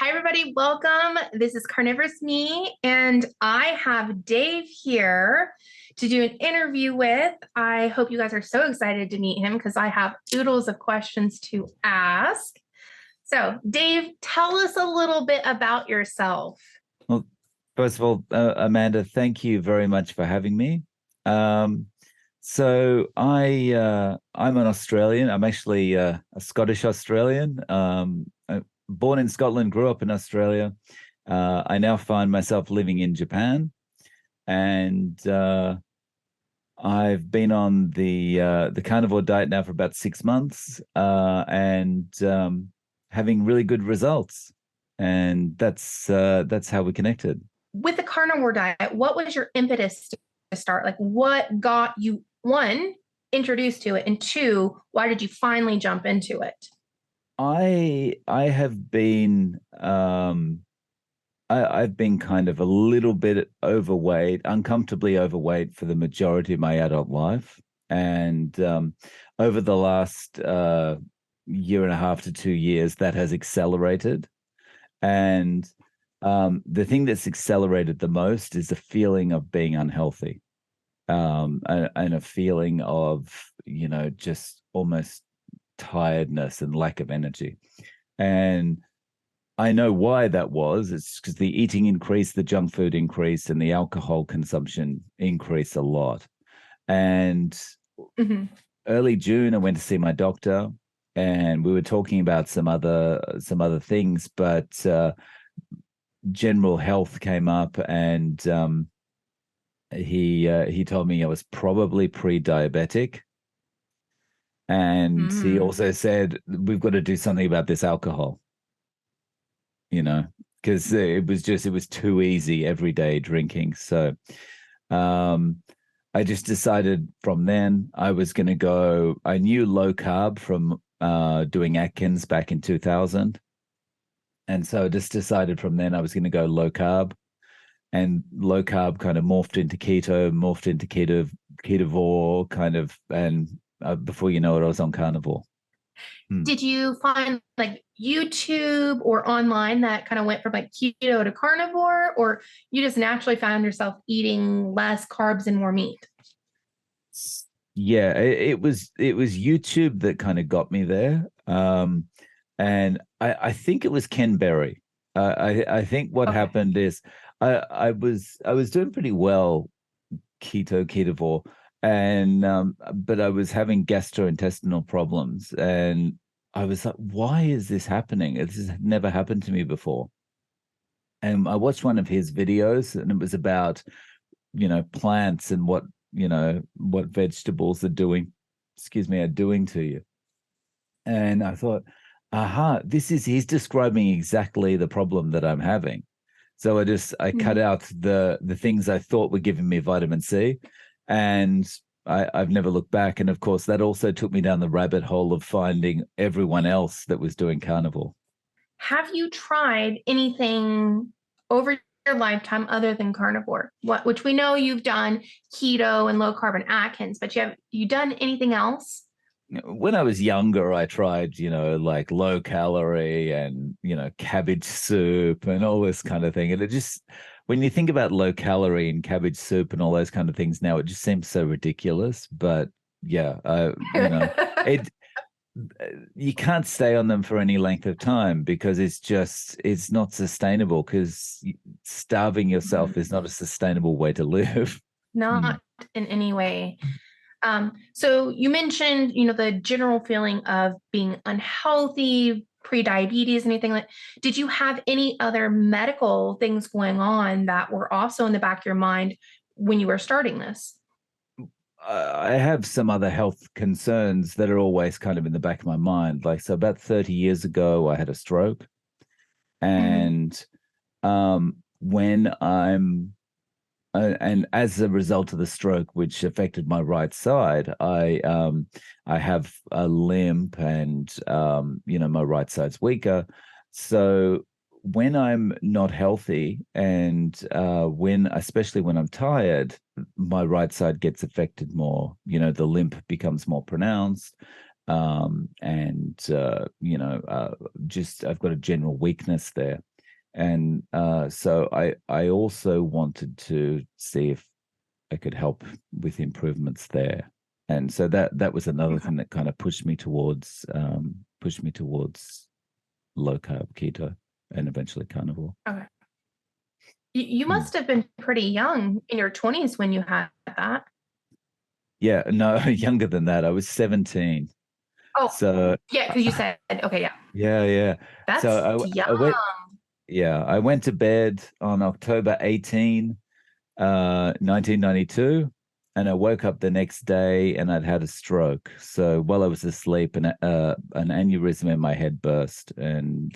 Hi, everybody. Welcome. This is Carnivorous Me, and I have Dave here to do an interview with. I hope you guys are so excited to meet him because I have oodles of questions to ask. So, Dave, tell us a little bit about yourself. Well, first of all, Amanda, thank you very much for having me. I'm an Australian. I'm actually a Scottish Australian. Born in Scotland, grew up in Australia. I now find myself living in Japan, and I've been on the carnivore diet now for about 6 months, and having really good results. And that's how we connected. With the carnivore diet, what was your impetus to start? Like, what got you, one, introduced to it, and two, why did you finally jump into it? I have been I've been kind of a little bit overweight, uncomfortably overweight for the majority of my adult life. And over the last year and a half to 2 years, that has accelerated. And the thing that's accelerated the most is the feeling of being unhealthy, and a feeling of, just almost tiredness and lack of energy. And I know why that was. It's because the eating increased, the junk food increased, and the alcohol consumption increased a lot. And Mhm. early June, I went to see my doctor, and we were talking about some other things, but general health came up, and he told me I was probably pre-diabetic. And he Mm. also said, we've got to do something about this alcohol, you know, because it was too easy everyday drinking. So um, I just decided from then I was going to go. I knew low carb from doing Atkins back in 2000. And so I just decided from then I was going to go low carb, and low carb kind of morphed into keto, morphed into ketovore kind of. And before you know it, I was on carnivore. Hmm. Did you find like YouTube or online that kind of went from like keto to carnivore, or you just naturally found yourself eating less carbs and more meat? Yeah, it was YouTube that kind of got me there. And I think it was Ken Berry. I think what Okay. happened is I was doing pretty well ketovore, and but I was having gastrointestinal problems, and I was like, why is this happening? This has never happened to me before. And I watched one of his videos, and it was about, plants and what vegetables are doing to you. And I thought, aha, he's describing exactly the problem that I'm having. So I cut Mhm. out the things I thought were giving me vitamin C, and I've never looked back. And of course, that also took me down the rabbit hole of finding everyone else that was doing carnivore. Have you tried anything over your lifetime other than carnivore? Which we know you've done keto and low carb and Atkins, but have you done anything else? When I was younger, I tried, like low calorie and, cabbage soup and all this kind of thing. And it just, when you think about low calorie and cabbage soup and all those kind of things now, it just seems so ridiculous. But yeah, it, you can't stay on them for any length of time because it's not sustainable, because starving yourself is not a sustainable way to live. Mm. Not in any way. So you mentioned, the general feeling of being unhealthy, pre-diabetes, anything like. Did you have any other medical things going on that were also in the back of your mind when you were starting this? I have some other health concerns that are always kind of in the back of my mind. Like, so about 30 years ago, I had a stroke. Mhm. And and as a result of the stroke, which affected my right side, I have a limp, and my right side's weaker. So when I'm not healthy, and especially when I'm tired, my right side gets affected more. The limp becomes more pronounced, and just I've got a general weakness there. And so I also wanted to see if I could help with improvements there. And so that was another Okay. thing that kind of pushed me towards low carb keto and eventually carnivore. Okay. You Mm. must have been pretty young in your 20s when you had that. Yeah, no, younger than that. I was 17. Oh, So yeah, because you said, okay, yeah, yeah, yeah. that's So young. I went to bed on October 18, 1992, and I woke up the next day and I'd had a stroke. So while I was asleep, an aneurysm in my head burst, and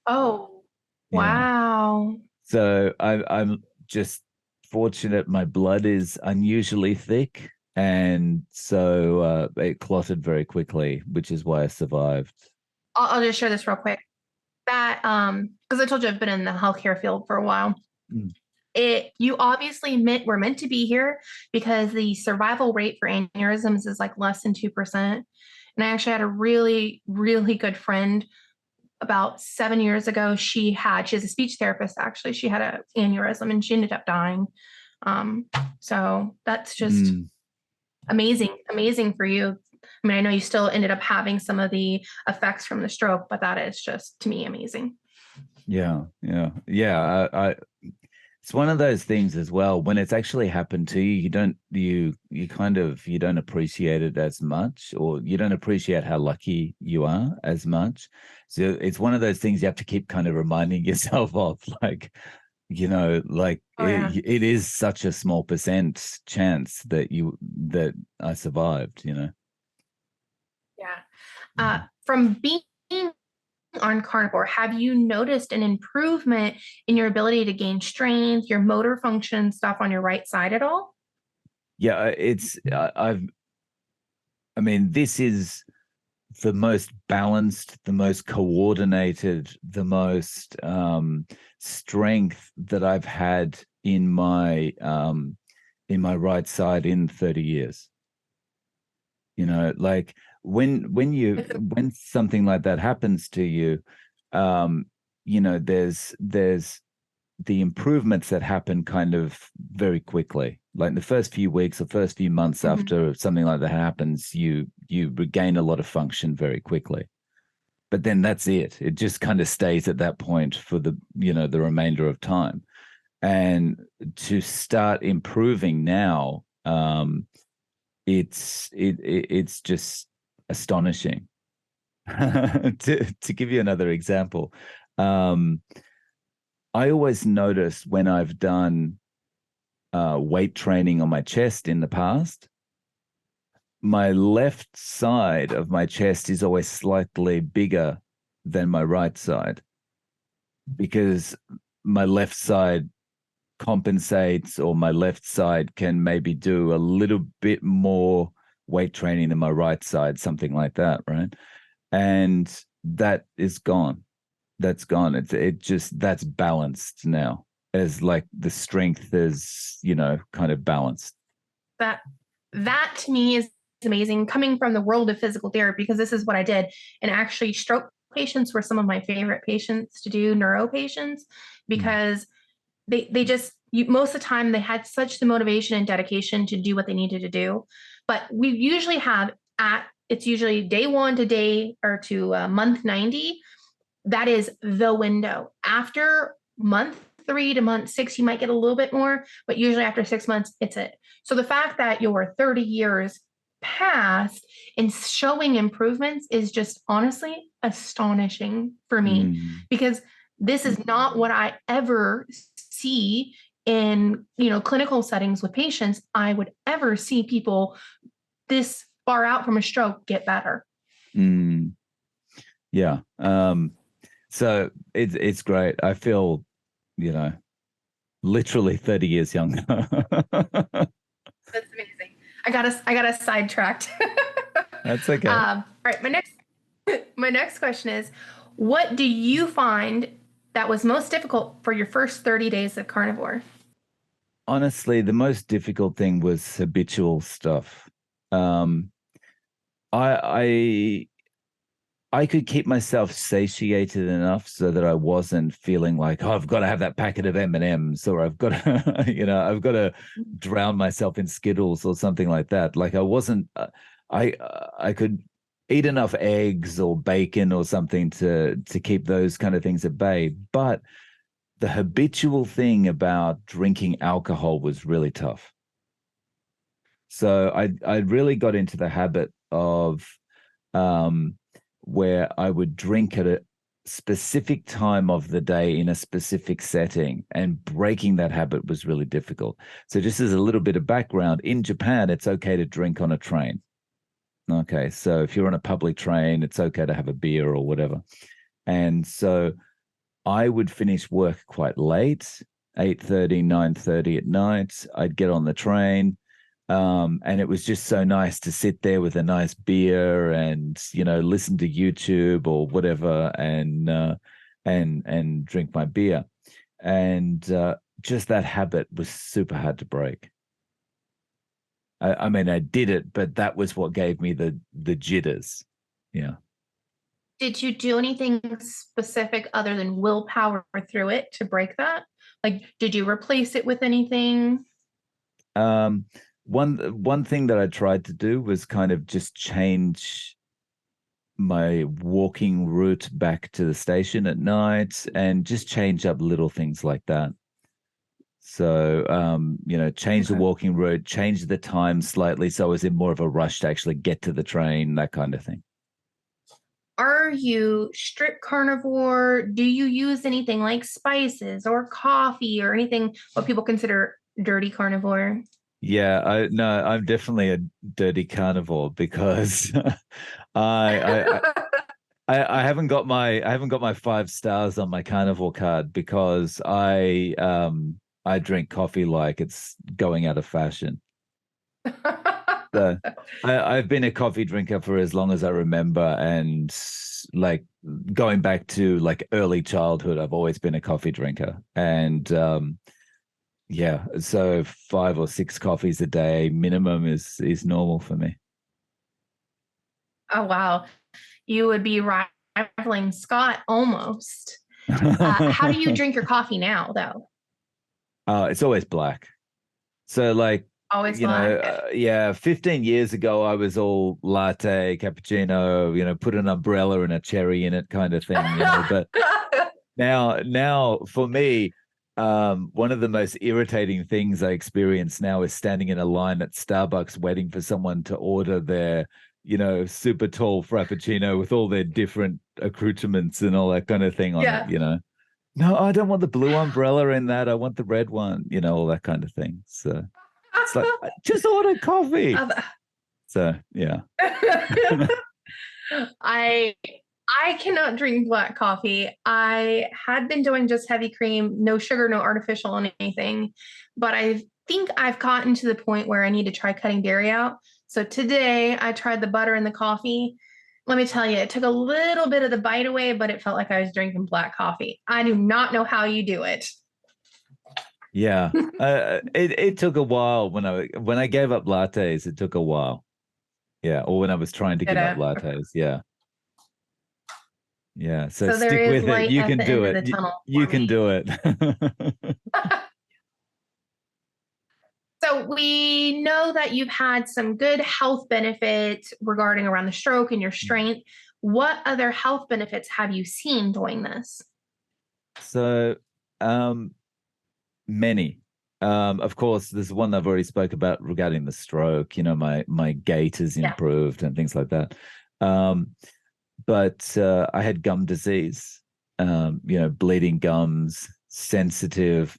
Oh, yeah. wow. So I'm just fortunate. My blood is unusually thick, and so it clotted very quickly, which is why I survived. I'll just share this real quick. That because I told you I've been in the healthcare field for a while. Mm. You obviously were meant to be here because the survival rate for aneurysms is like less than 2%. And I actually had a really, really good friend about 7 years ago. She has a speech therapist actually. She had an aneurysm and she ended up dying. So that's just Mm. amazing, amazing for you. I mean, I know you still ended up having some of the effects from the stroke, but that is just to me amazing. Yeah, yeah, yeah. It's one of those things as well. When it's actually happened to you, you kind of you don't appreciate it as much, or you don't appreciate how lucky you are as much. So it's one of those things you have to keep kind of reminding yourself of, like, like Oh yeah. it is such a small percent chance that I survived. Yeah. Mm. From being on carnivore, have you noticed an improvement in your ability to gain strength, your motor function stuff on your right side at all? Yeah, I mean, this is the most balanced, the most coordinated, the most strength that I've had in my right side in 30 years. Like when something like that happens to you, um, there's the improvements that happen kind of very quickly. Like the first few weeks or first few months Mhm. after something like that happens, you regain a lot of function very quickly. But then that's it. It just kind of stays at that point for the remainder of time. And to start improving now, it's just astonishing. To give you another example, um, I always notice when I've done weight training on my chest in the past, my left side of my chest is always slightly bigger than my right side because my left side compensates, or my left side can maybe do a little bit more weight training than my right side, something like that, right? And that is gone. That's gone. It just that's balanced now, as like the strength is, kind of balanced. That that to me is amazing coming from the world of physical therapy because this is what I did. And actually, stroke patients were some of my favorite patients to do, neuro patients, Mm. because they just most of the time they had such the motivation and dedication to do what they needed to do. But we usually have it's usually day one to day or to month 90. That is the window. After month 3 to month 6, you might get a little bit more, but usually after 6 months, it's it. So the fact that you're 30 years past and showing improvements is just honestly astonishing for me Mm. because this is not what I ever see in clinical settings with patients. I would ever see people this far out from a stroke get better. Mm. Yeah. So it's great. I feel, you know, literally 30 years younger. That's amazing. I got us sidetracked. That's okay. All right, my next question is, what do you find that was most difficult for your first 30 days of carnivore? Honestly, the most difficult thing was habitual stuff. Um, I I could keep myself satiated enough so that I wasn't feeling like, oh, I've got to have that packet of M&Ms, or I've got to, I've got to drown myself in Skittles or something like that. Like I wasn't, I could eat enough eggs or bacon or something to keep those kind of things at bay. But the habitual thing about drinking alcohol was really tough. So I really got into the habit of um, where I would drink at a specific time of the day in a specific setting, and breaking that habit was really difficult. So, just as a little bit of background, in Japan, it's okay to drink on a train. Okay, so if you're on a public train, it's okay to have a beer or whatever. And so I would finish work quite late, 8:30, 9:30 at night. I'd get on the train. And it was just so nice to sit there with a nice beer and, listen to YouTube or whatever, and drink my beer. And just that habit was super hard to break. I mean, I did it, but that was what gave me the jitters. Yeah. Did you do anything specific other than willpower through it to break that? Like, did you replace it with anything? Um, one thing that I tried to do was kind of just change my walking route back to the station at night, and just change up little things like that. So, change the Okay. walking route, change the time slightly so I was in more of a rush to actually get to the train, that kind of thing. Are you strict carnivore? Do you use anything like spices or coffee or anything what people consider dirty carnivore? Yeah, I no, I'm definitely a dirty carnivore because I, I haven't got my 5 stars on my carnivore card because I drink coffee like it's going out of fashion. So I've been a coffee drinker for as long as I remember, and like going back to like early childhood, I've always been a coffee drinker. And yeah, so 5 or 6 coffees a day minimum is normal for me. Oh, wow. You would be rivaling Scott almost. How do you drink your coffee now, though? It's always black. So like, Always black. yeah, 15 years ago I was all latte, cappuccino, put an umbrella and a cherry in it kind of thing. But now for me, one of the most irritating things I experience now is standing in a line at Starbucks waiting for someone to order their, super tall frappuccino with all their different accoutrements and all that kind of thing on Yeah. it. No, I don't want the blue umbrella in that. I want the red one, all that kind of thing. So it's like, I just order coffee. Um, So yeah. I I cannot drink black coffee. I had been doing just heavy cream, no sugar, no artificial anything, but I think I've gotten to the point where I need to try cutting dairy out. So today I tried the butter in the coffee. Let me tell you, it took a little bit of the bite away, but it felt like I was drinking black coffee. I do not know how you do it. Yeah. It took a while when I gave up lattes, it took a while. Yeah. Or when I was trying to Did give up it? lattes. Yeah. Yeah. So So there stick is with it. light You at can the do end of it. the tunnel You for can me. do it. So we know that you've had some good health benefits regarding around the stroke and your strength. What other health benefits have you seen doing this? So um many. Of course, there's one I've already spoke about regarding the stroke. My gait has Yeah. improved and things like that. Um, but I had gum disease, bleeding gums, sensitive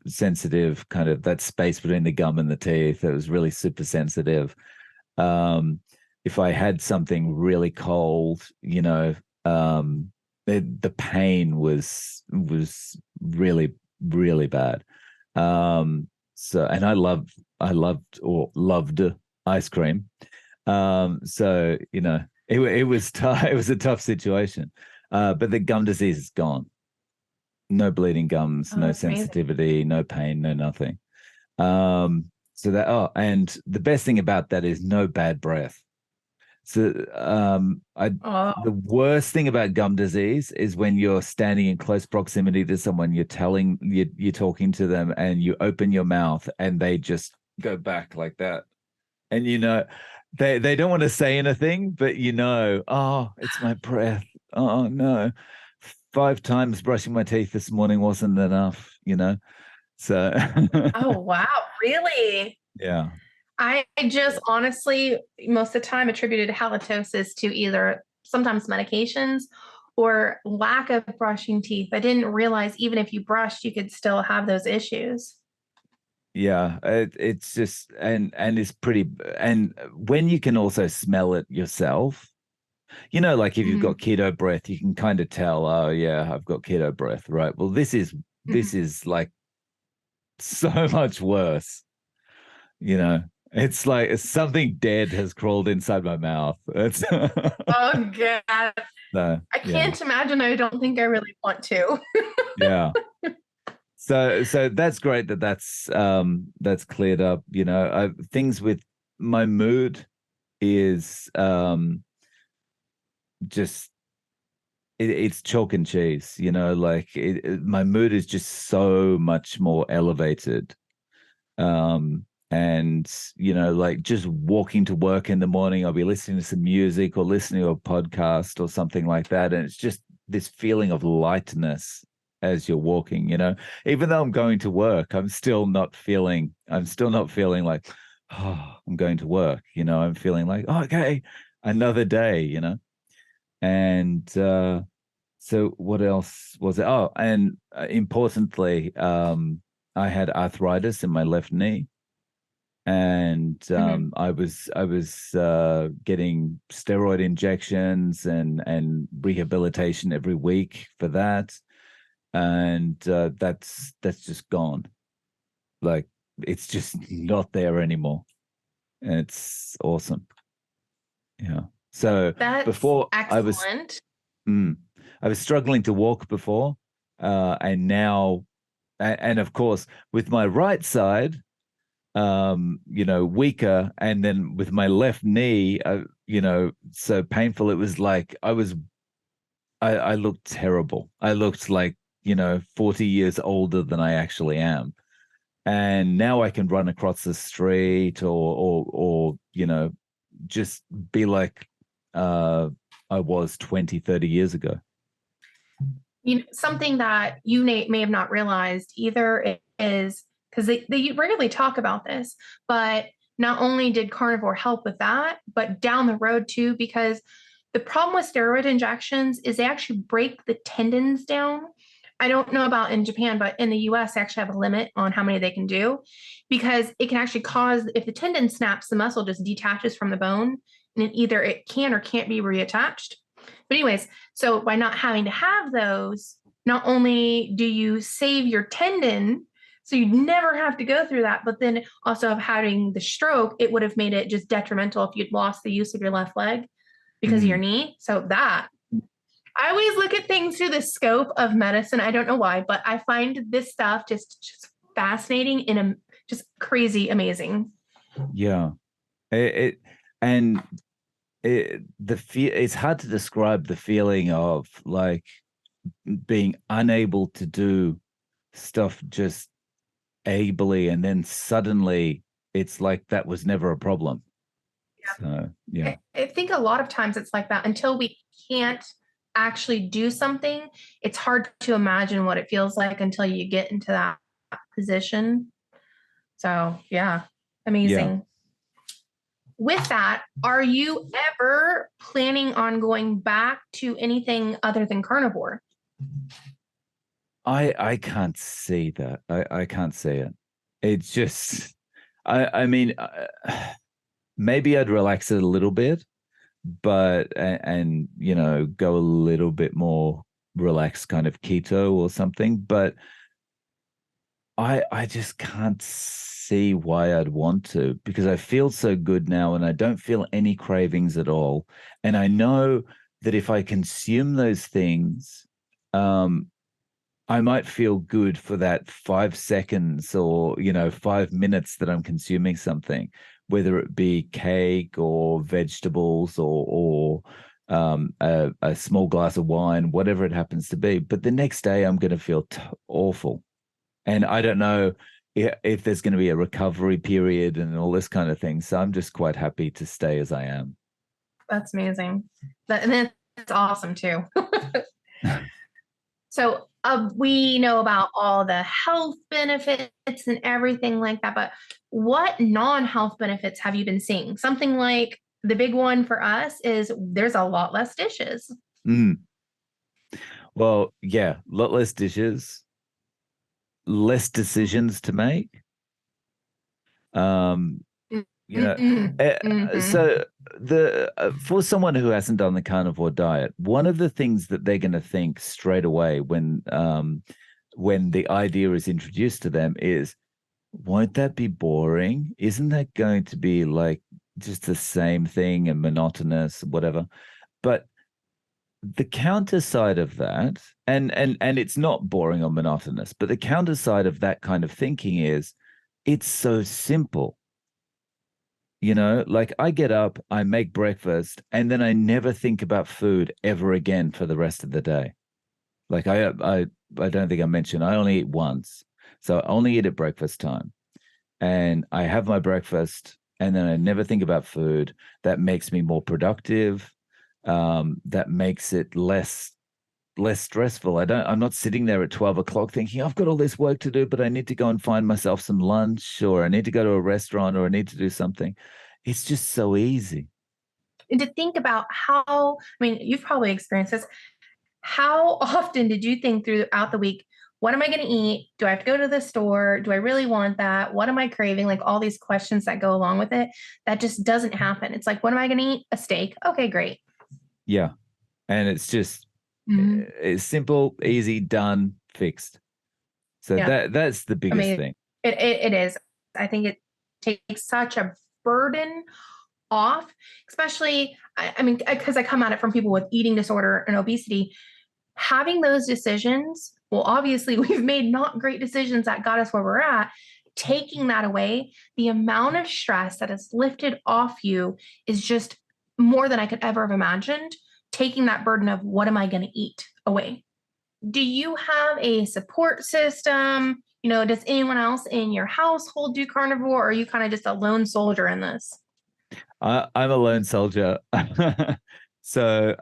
kind of that space between the gum and the teeth. It was really super sensitive. Um, if I had something really cold, the pain was really, really bad. And I loved or loved ice cream. It was tough. It was a tough situation. But the gum disease is gone. No bleeding gums, Oh, no that's amazing. sensitivity, no pain, no nothing. And the best thing about that is no bad breath. So I Oh, the worst thing about gum disease is when you're standing in close proximity to someone, you're talking to them and you open your mouth and they just go back like that. And they don't want to say anything, but oh, it's my breath. Oh no. 5 times brushing my teeth this morning wasn't enough. So oh wow, really? yeah. I just honestly, most of the time, attributed halitosis to either sometimes medications or lack of brushing teeth. I didn't realize even if you brushed, you could still have those issues. Yeah, it's just and it's pretty and when you can also smell it yourself, like if you've Mhm, got keto breath, you can kind of tell, oh yeah, I've got keto breath, right? Well, this is mhm. this is like so much worse, you know. It's like something dead has crawled inside my mouth. It's Oh, God. so I yeah, can't imagine. I don't think I really want to. yeah. So that's great that's cleared up. Things with my mood is just it's chalk and cheese. Like my mood is just so much more elevated. And like just walking to work in the morning, I'll be listening to some music or listening to a podcast or something like that, and it's just this feeling of lightness as you're walking. Even though I'm going to work, I'm still not feeling like, oh, I'm going to work. I'm feeling like, oh, okay, another day. And so what else was it? Oh, and importantly, I had arthritis in my left knee, and Mhm. I was getting steroid injections and rehabilitation every week for that, and that's just gone. Like it's just not there anymore. It's awesome. Yeah. So That's before excellent. mm, I was struggling to walk before, and now, and of course, with my right side, weaker, and then with my left knee, so painful. It was like I looked terrible. I looked like, 40 years older than I actually am. And now I can run across the street or just be like uh I was 20, 30 years ago. Something that you may have not realized either is because they rarely talk about this, but not only did carnivore help with that, but down the road too, because the problem with steroid injections is they actually break the tendons down. I don't know about in Japan, but in the US, they actually have a limit on how many they can do because it can actually cause, if the tendon snaps, the muscle just detaches from the bone and either it can or can't be reattached. But, anyways, so by not having to have those, not only do you save your tendon, so you never have to go through that, but then also of having the stroke, it would have made it just detrimental if you'd lost the use of your left leg because of your Mhm. knee. So that I always look at things through the scope of medicine. I don't know why, but I find this stuff just fascinating and just crazy amazing. Yeah. It and it's hard to describe the feeling of like being unable to do stuff just ably, and then suddenly it's like that was never a problem. So yeah. I think a lot of times it's like that until we can't actually do something. It's hard to imagine what it feels like until you get into that position. So, yeah, Yeah. amazing. With that, are you ever planning on going back to anything other than carnivore? I can't see that. I can't see it. It's just I mean maybe I'd relax it a little bit, but and go a little bit more relaxed, kind of keto or something, but I just can't see why I'd want to, because I feel so good now and I don't feel any cravings at all. And I know that if I consume those things, um, I might feel good for that 5 seconds or 5 minutes that I'm consuming something. whether it be cake or vegetables or a small glass of wine, whatever it happens to be. But the next day, I'm going to feel awful. And I don't know if there's going to be a recovery period and all this kind of thing. So I'm just quite happy to stay as I am. That's amazing. And that's awesome too. So we know about all the health benefits and everything like that, but what non-health benefits have you been seeing? Something like the big one for us is there's a lot less dishes. Mm. Well, yeah, a lot less dishes, less decisions to make. Um, you know, Mm-hmm. so the for someone who hasn't done the carnivore diet, one of the things that they're going to think straight away when the idea is introduced to them is, won't that be boring? Isn't that going to be like just the same thing and monotonous, whatever? But the counter side of that, and it's not boring or monotonous, but the counter side of that kind of thinking is it's so simple. Like I get up, I make breakfast, and then I never think about food ever again for the rest of the day. Like I don't think I mentioned I only eat once. So I only eat at breakfast time. And I have my breakfast and then I never think about food. That makes me more productive. That makes it less stressful. I'm not sitting there at 12 o'clock thinking, I've got all this work to do, but I need to go and find myself some lunch, or I need to go to a restaurant, or I need to do something. It's just so easy. And to think about how, I mean, you've probably experienced this. How often did you think throughout the week, what am I going to eat? Do I have to go to the store? Do I really want that? What am I craving? Like all these questions that go along with it. That just doesn't happen. It's like, what am I going to eat? A steak. Okay, great. Yeah. And it's just Mhm. it's simple, easy, done, fixed. So Yeah. that's the biggest Amazing. thing. It is. I think it takes such a burden off, especially, I mean, because I come at it from people with eating disorder and obesity. Having those decisions, well, obviously, we've made not great decisions that got us where we're at. Taking that away, the amount of stress that is lifted off you is just more than I could ever have imagined. Taking that burden of what am I going to eat away. Do you have a support system? Does anyone else in your household do carnivore, or are you kind of just a lone soldier in this? I'm a lone soldier. So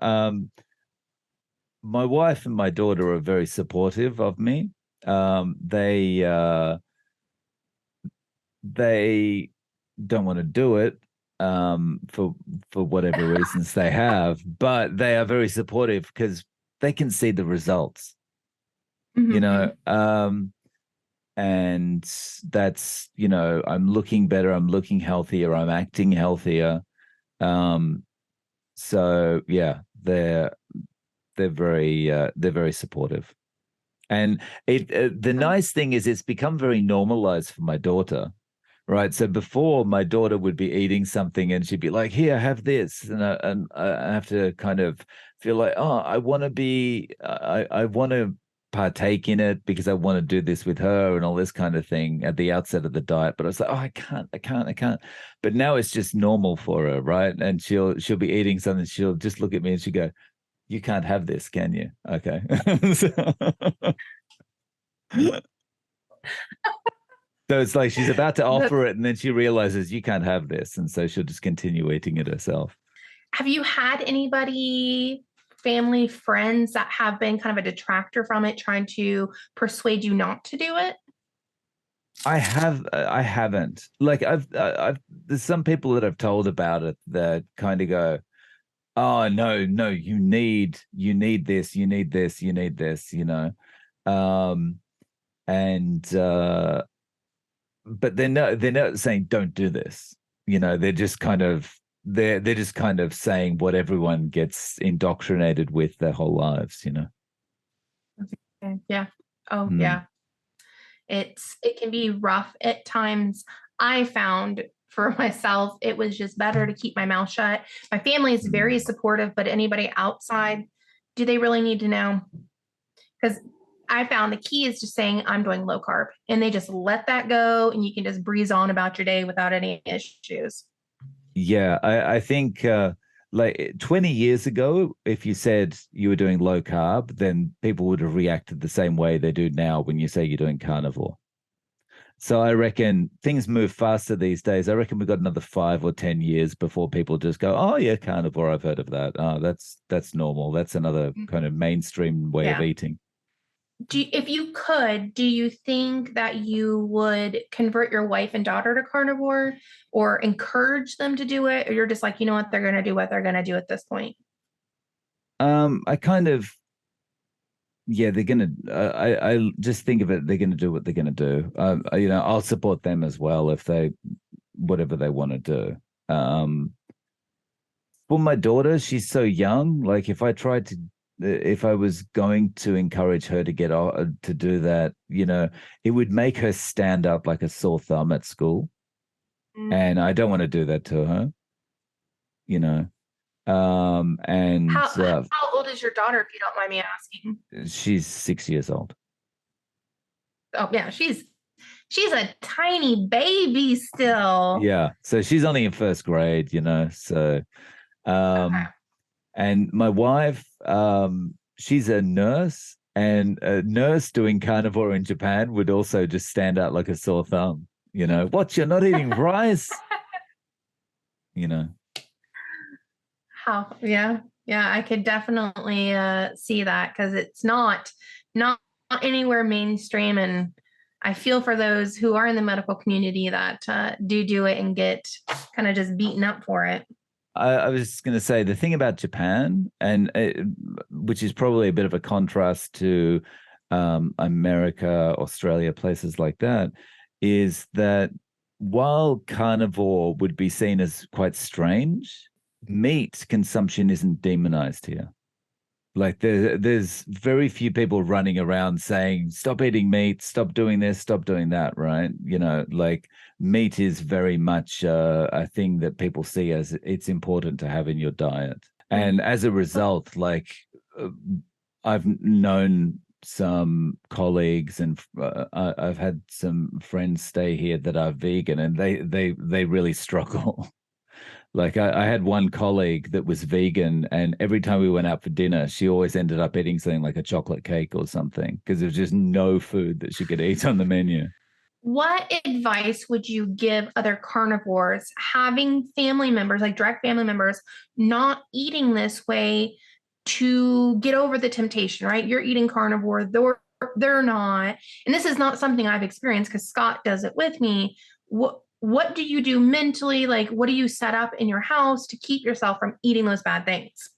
my wife and my daughter are very supportive of me. They don't want to do it for whatever reasons they have, but they are very supportive because they can see the results, you know. Mm-hmm. And that's, I'm looking better, I'm looking healthier, I'm acting healthier. Um, so yeah, they're very supportive. And the nice thing is it's become very normalized for my daughter. Right. So before my daughter would be eating something and she'd be like, here, have this. And I have to kind of feel like, oh, I want to partake in it because I want to do this with her and all this kind of thing at the outset of the diet. But I was like, oh, I can't. But now it's just normal for her. Right. And she'll be eating something. She'll just look at me and she'll go, you can't have this, can you? Okay. So it's like she's about to That's, offer it, and then she realizes you can't have this, and so she'll just continue eating it herself. have you had anybody, family, friends that have been kind of a detractor from it, trying to persuade you not to do it? I haven't. Like I've. There's some people that I've told about it that kind of go, "Oh no, no, you need this, you need this, you need this," Um, and but they're not saying don't do this. They're just kind of they're just kind of saying what everyone gets indoctrinated with their whole lives. Okay. Yeah. Oh, Mm, yeah. It can be rough at times. I found for myself, it was just better to keep my mouth shut. My family is very mm, supportive, but anybody outside, do they really need to know? Because I found the key is just saying I'm doing low carb, and they just let that go, and you can just breeze on about your day without any issues. Yeah, I think like 20 years ago, if you said you were doing low carb, then people would have reacted the same way they do now when you say you're doing carnivore. So I reckon things move faster these days. I reckon we've got another 5 or 10 years before people just go, "Oh yeah, carnivore. I've heard of that. Oh, that's normal. That's another kind of mainstream way of Yeah. eating." If you could, do you think that you would convert your wife and daughter to carnivore or encourage them to do it? Or you're just like, you know what, they're going to do what they're going to do at this point? I kind of yeah, they're gonna. I just think of it. They're gonna do what they're gonna do. I'll support them as well if they whatever they want to do. For my daughter, she's so young. Like if I was going to encourage her to to do that, it would make her stand up like a sore thumb at school, Mm. and I don't want to do that to her. You know, and How old is your daughter, if you don't mind me asking? she's 6 years old. Oh yeah, she's a tiny baby still. Yeah, so she's only in first grade. So Okay. um, and my wife, she's a nurse, and a nurse doing carnivore in Japan would also just stand out like a sore thumb. What? You're not eating rice? You know. How, yeah, yeah, I could definitely see that because it's not anywhere mainstream, and I feel for those who are in the medical community that do it and get kind of just beaten up for it. I was going to say the thing about Japan, and which is probably a bit of a contrast to America, Australia, places like that, is that while carnivore would be seen as quite strange, meat consumption isn't demonized here. Like there's very few people running around saying, "Stop eating meat, stop doing this, stop doing that," right? Like meat is very much a thing that people see as it's important to have in your diet. And Mhm. as a result, like uh, I've known some colleagues and I've had some friends stay here that are vegan, and they really struggle. Like I had one colleague that was vegan, and every time we went out for dinner, she always ended up eating something like a chocolate cake or something because there was just no food that she could eat on the menu. What advice would you give other carnivores having family members, like direct family members, not eating this way to get over the temptation, right? You're eating carnivore, they're not. And this is not something I've experienced because Scott does it with me. What do you do mentally? Like what do you set up in your house to keep yourself from eating those bad things?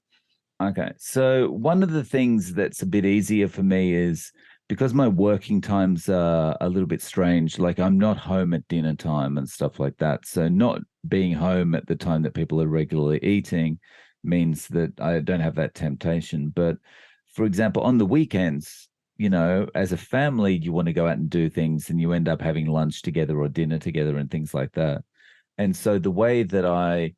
Okay. So one of the things that's a bit easier for me is because my working times are a little bit strange, like I'm not home at dinner time and stuff like that. So not being home at the time that people are regularly eating means that I don't have that temptation. But for example, on the weekends, as a family, you want to go out and do things and you end up having lunch together or dinner together and things like that. And so the way that I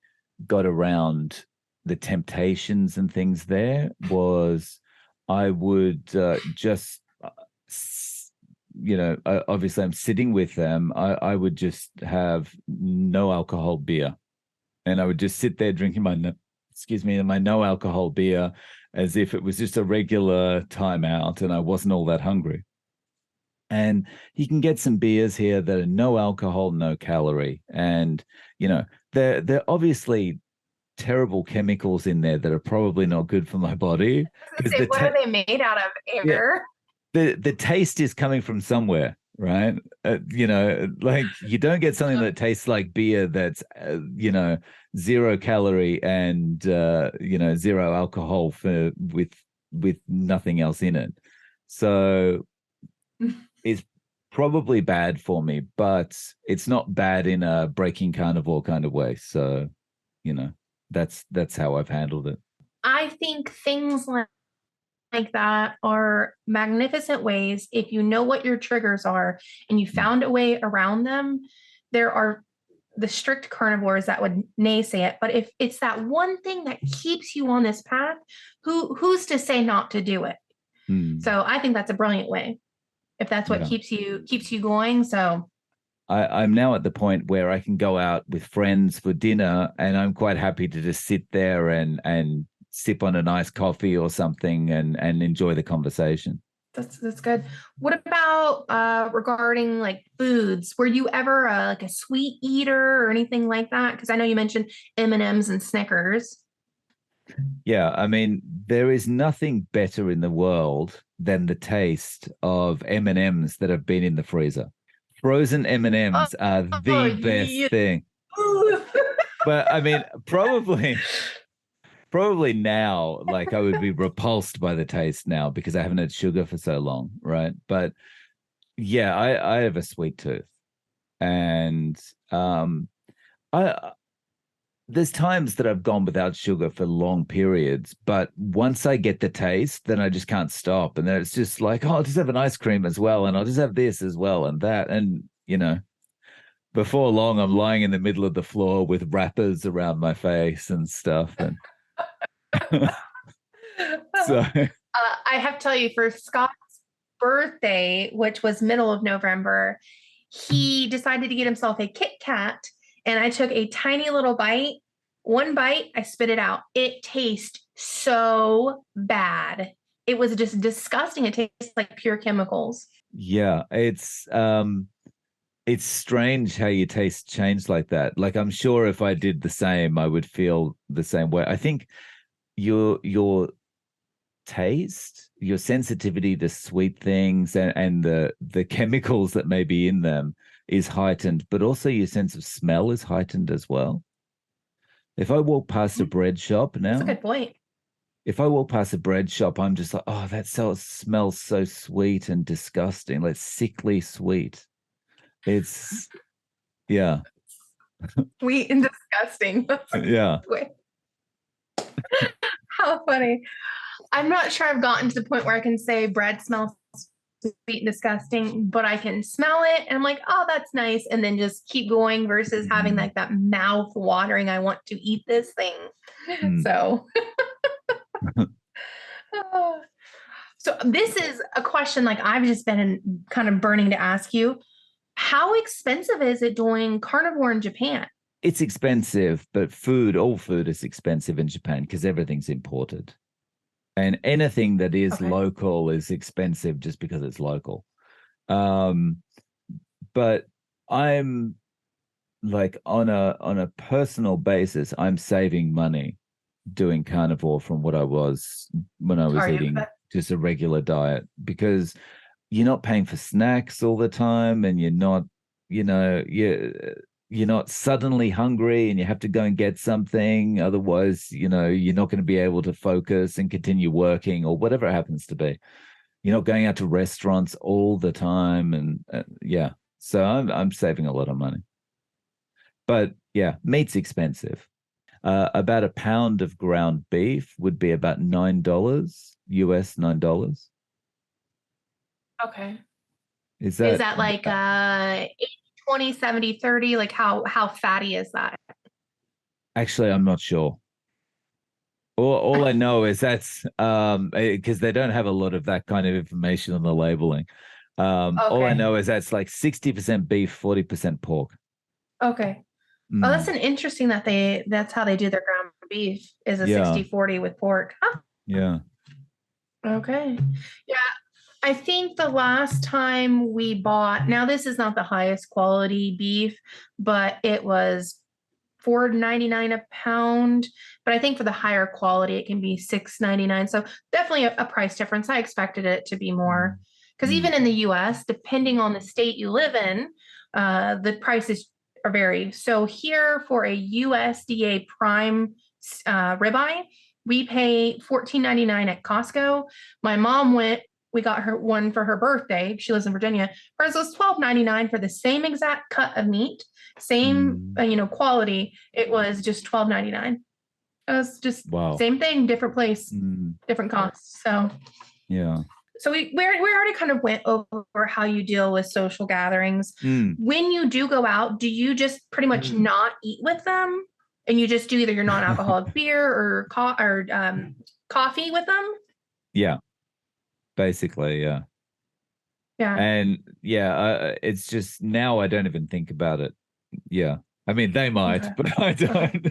got around the temptations and things there was I would just, obviously I'm sitting with them. I would just have no alcohol beer, and I would just sit there drinking excuse me, my no alcohol beer as if it was just a regular timeout and I wasn't all that hungry. And you can get some beers here that are no alcohol, no calorie. And, they're obviously terrible chemicals in there that are probably not good for my body I was because gonna say, what are they made out of? yeah, Air? the taste is coming from somewhere, right? Like you don't get something that tastes like beer that's 0 calorie and zero alcohol for with nothing else in it. So it's probably bad for me, but it's not bad in a breaking carnivore kind of way. So, you know, that's how I've handled it. I think things like that are magnificent ways if you know what your triggers are and you Mm. found a way around them. There are the strict carnivores that would naysay it, but if it's that one thing that keeps you on this path, who's to say not to do it? Mm. So I think that's a brilliant way if that's what Yeah. keeps you going. So I'm now at the point where I can go out with friends for dinner, and I'm quite happy to just sit there and sip on a nice coffee or something and enjoy the conversation. that's good. What about regarding like foods? Were you ever like a sweet eater or anything like that? Because I know you mentioned M&Ms and Snickers. Yeah, I mean, there is nothing better in the world than the taste of M&Ms that have been in the freezer. Frozen M&Ms are Oh, the best thing. ooh. But I mean, probably now, like I would be repulsed by the taste now because I haven't had sugar for so long, right? But yeah, I have a sweet tooth, and I there's times that I've gone without sugar for long periods, but once I get the taste, then I just can't stop, and then it's just like, oh, I'll just have an ice cream as well, and I'll just have this as well, and that, and before long, I'm lying in the middle of the floor with wrappers around my face and stuff, and so. I have to tell you, for Scott's birthday, which was middle of November, he decided to get himself a Kit Kat, and I took a tiny little bite. One bite, I spit it out. It tastes so bad. It was just disgusting. It tastes like pure chemicals. Yeah, it's strange how your taste changed like that. Like I'm sure if I did the same, I would feel the same way. I think your taste, your sensitivity to sweet things and the chemicals that may be in them is heightened, but also your sense of smell is heightened as well. If I walk past a bread shop That's a now, good point. if I walk past a bread shop, I'm just like, oh, that smells so sweet and disgusting, like sickly sweet. It's yeah, Sweet and disgusting. That's a yeah. good way. How funny. I'm not sure I've gotten to the point where I can say bread smells sweet and disgusting, but I can smell it and I'm like, oh, that's nice. And then just keep going versus having Mm, like that mouth watering, I want to eat this thing. mm. So, so this is a question like I've just been kind of burning to ask you. How expensive is it doing carnivore in Japan? It's expensive, but all food is expensive in Japan because everything's imported. And anything that is Okay. local is expensive just because it's local. Um, but I'm like on a personal basis, I'm saving money doing carnivore from what I was when I was Are you? eating just a regular diet because you're not paying for snacks all the time and you're not, you're not suddenly hungry and you have to go and get something. Otherwise, you're not going to be able to focus and continue working or whatever it happens to be. You're not going out to restaurants all the time. And yeah, so I'm saving a lot of money. But yeah, meat's expensive. About a pound of ground beef would be about $9 US, $9. Okay. Is Is that that like 80, 20, 70, 30? Like how fatty is that? actually? I'm not sure. All I know is that's because they don't have a lot of that kind of information on the labeling. All I Okay. know is that's like 60% beef, 40% pork. Okay. Oh, that's Mm, an interesting that's how they do their ground beef is a yeah, 60-40 with pork. Huh. yeah. Okay. Yeah. I think the last time we bought, now this is not the highest quality beef, but it was 4.99 a pound. But I think for the higher quality, it can be 6.99. So definitely a price difference. I expected it to be more Mm, because mm, even in the US, depending on the state you live in, the prices are vary. So here for a USDA prime ribeye, we pay 14.99 at Costco. My mom went, we got her one for her birthday. She lives in Virginia. Hers was 12.99 for the same exact cut of meat, same mm. quality. It was just 12.99. It was just Wow. same thing, different place, Mm, different costs. So yeah. we already kind of went over how you deal with social gatherings. Mm. When you do go out, do you just pretty much not eat with them, and you just do either your non-alcoholic beer or coffee with them? Yeah. basically, yeah. Yeah. And yeah, it's just now I don't even think about it. Yeah. I mean, they might, Okay. but I Okay.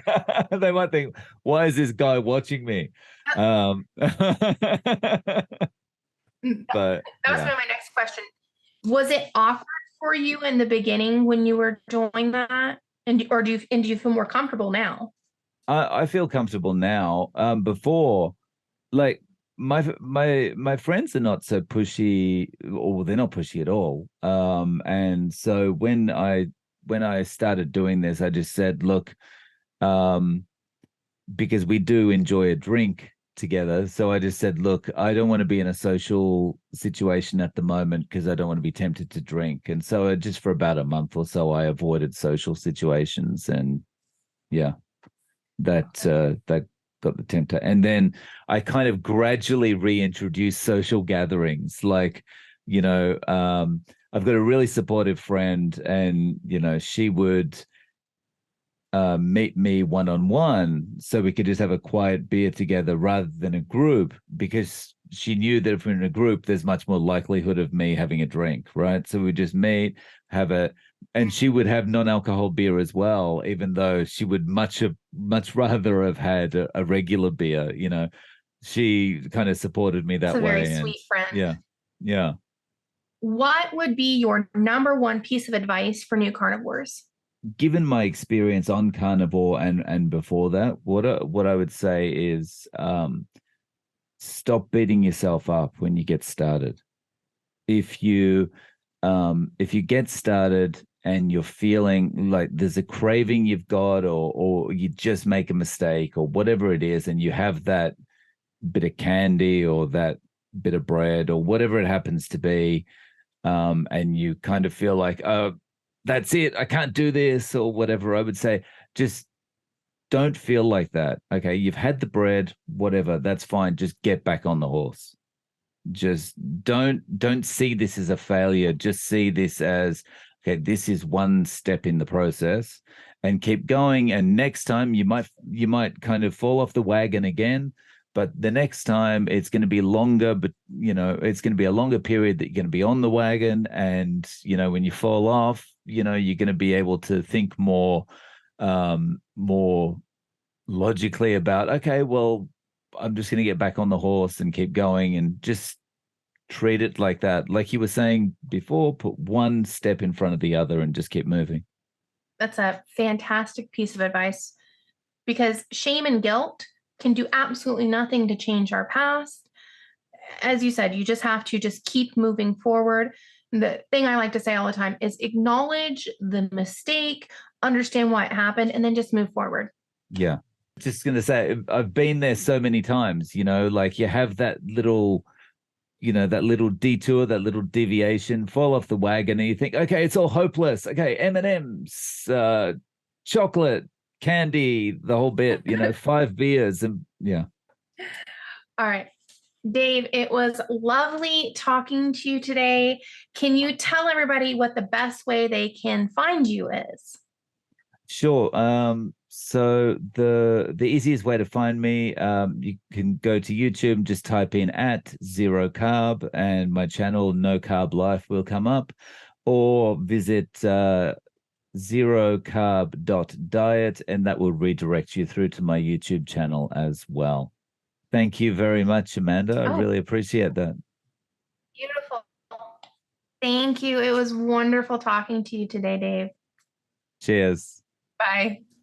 don't. They might think, why is this guy watching me? But That was yeah, my next question. Was it awkward for you in the beginning when you were doing that? And do you feel more comfortable now? I feel comfortable now. Before, like my friends are not so pushy, or they're not pushy at all. And so when I started doing this, I just said, look, um, because we do enjoy a drink together. So I just said, look, I don't want to be in a social situation at the moment because I don't want to be tempted to drink. And so just for about a month or so, I avoided social situations. And yeah, that got the tempter. And then I kind of gradually reintroduced social gatherings. Like, I've got a really supportive friend, and she would meet me one on one so we could just have a quiet beer together rather than a group, because she knew that if we're in a group, there's much more likelihood of me having a drink, right? So we just meet, have a, and she would have non-alcohol beer as well, even though she would much rather have had a regular beer. She kind of supported me It's that a very way, and sweet friend. yeah, yeah. What would be your number one piece of advice for new carnivores? Given my experience on carnivore and before that, what I would say is stop beating yourself up when you get started. If you get started and you're feeling like there's a craving you've got, or you just make a mistake or whatever it is, and you have that bit of candy or that bit of bread or whatever it happens to be, and you kind of feel like, oh, that's it, I can't do this or whatever, I would say just don't feel like that. Okay, you've had the bread, whatever, that's fine. Just get back on the horse. Just don't see this as a failure. Just see this as, okay, this is one step in the process, and keep going. And next time you might kind of fall off the wagon again, but the next time it's going to be longer, but it's going to be a longer period that you're going to be on the wagon. And when you fall off, you're going to be able to think more logically about, okay, well, I'm just going to get back on the horse and keep going, and just treat it like that. Like you were saying before, put one step in front of the other and just keep moving. That's a fantastic piece of advice because shame and guilt can do absolutely nothing to change our past. As you said, you just have to just keep moving forward. The thing I like to say all the time is acknowledge the mistake, understand why it happened, and then just move forward. Yeah. Just going to say, I've been there so many times, like you have that little detour, that little deviation, fall off the wagon, and you think, okay, it's all hopeless. Okay, M&Ms, chocolate, candy, the whole bit, 5 beers, and yeah. All right. Dave, it was lovely talking to you today. Can you tell everybody what the best way they can find you is? Sure. So the easiest way to find me, you can go to YouTube, just type in at zero carb, and my channel No Carb Life will come up, or visit zerocarb.diet, and that will redirect you through to my YouTube channel as well. Thank you very much, Amanda. I Oh, really appreciate that. beautiful. Thank you. It was wonderful talking to you today, Dave. Cheers. Bye.